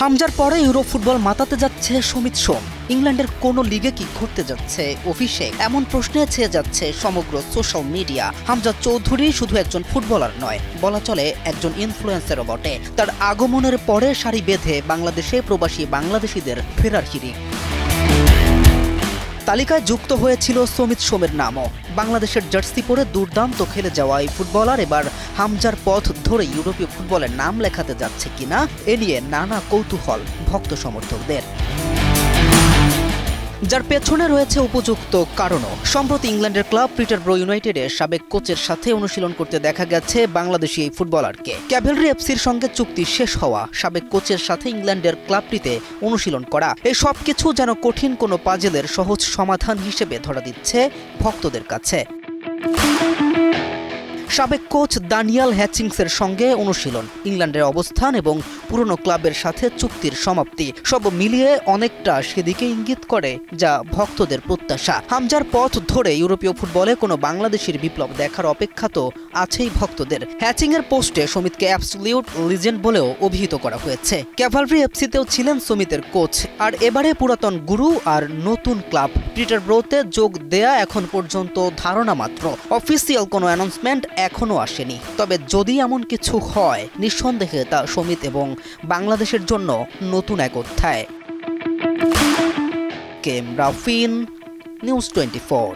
হামজার পরে Europe football মাতাতে যাচ্ছে সমিত সোম। ইংল্যান্ডের কোন লিগে কি ঘটতে যাচ্ছে অভিষেক, এমন প্রশ্নে ছেয়ে যাচ্ছে সমগ্র সোশ্যাল মিডিয়া। হামজা চৌধুরী শুধু একজন ফুটবলার নয়, বলা চলে একজন ইনফ্লুয়েন্সারও বটে। তার আগমনের পরে সারি বেঁধে বাংলাদেশে প্রবাসী বাংলাদেশিদের ফেরার হিড়িক। তালিকায় যুক্ত হয়েছিল সমিত সোমের নামও। বাংলাদেশের জার্সি পরে দুর্দান্ত খেলে যাওয়া এই ফুটবলার এবার হামজার পথ ধরে ইউরোপীয় ফুটবলের নাম লেখাতে যাচ্ছে কিনা এ নিয়ে নানা কৌতূহল ভক্ত সমর্থকদের, যার পেছনে রয়েছে উপযুক্ত কারণও। সম্প্রতি ইংল্যান্ডের ক্লাব পিটারব্রো ইউনাইটেডের সাবেক কোচের সাথে অনুশীলন করতে দেখা গেছে বাংলাদেশি এই ফুটবলারকে। ক্যাভেলরি এফসির সঙ্গে চুক্তি শেষ হওয়া, সাবেক কোচের সাথে ইংল্যান্ডের ক্লাবটিতে অনুশীলন করা, এই সব কিছু যেন কঠিন কোনো পাজেলের সহজ সমাধান হিসেবে ধরা দিচ্ছে ভক্তদের কাছে। সাবেক কোচ দানিয়াল হ্যাচিংসের সঙ্গে অনুশীলন, ইংল্যান্ডের অবস্থান এবং পুরনো ক্লাবের সাথে চুক্তির সমাপ্তি সব মিলিয়ে অনেকটা সেদিকে ইঙ্গিত করে যা ভক্তদের প্রত্যাশা। হামজার পথ ধরে ইউরোপীয় ফুটবলে কোনো বাংলাদেশের বিপ্লব দেখার অপেক্ষা তো আছেই ভক্তদের। হ্যাচিংয়ের পোস্টে সমিতকে অ্যাবসলিউট লিজেন্ড বলেও অভিহিত করা হয়েছে। ক্যাভালরি এফসিতেও ছিলেন সমিতের কোচ, আর এবারে পুরাতন গুরু আর নতুন ক্লাব পিটারব্রোতে যোগ দেয়া এখন পর্যন্ত ধারণা মাত্র, অফিসিয়াল কোনো অ্যানাউন্সমেন্ট এখনও আসেনি। তবে যদি এমন কিছু হয়, নিঃসন্দেহে তা সমিত এবং বাংলাদেশের জন্য নতুন এক অধ্যায়। কেম রাফিন, নিউজ 24।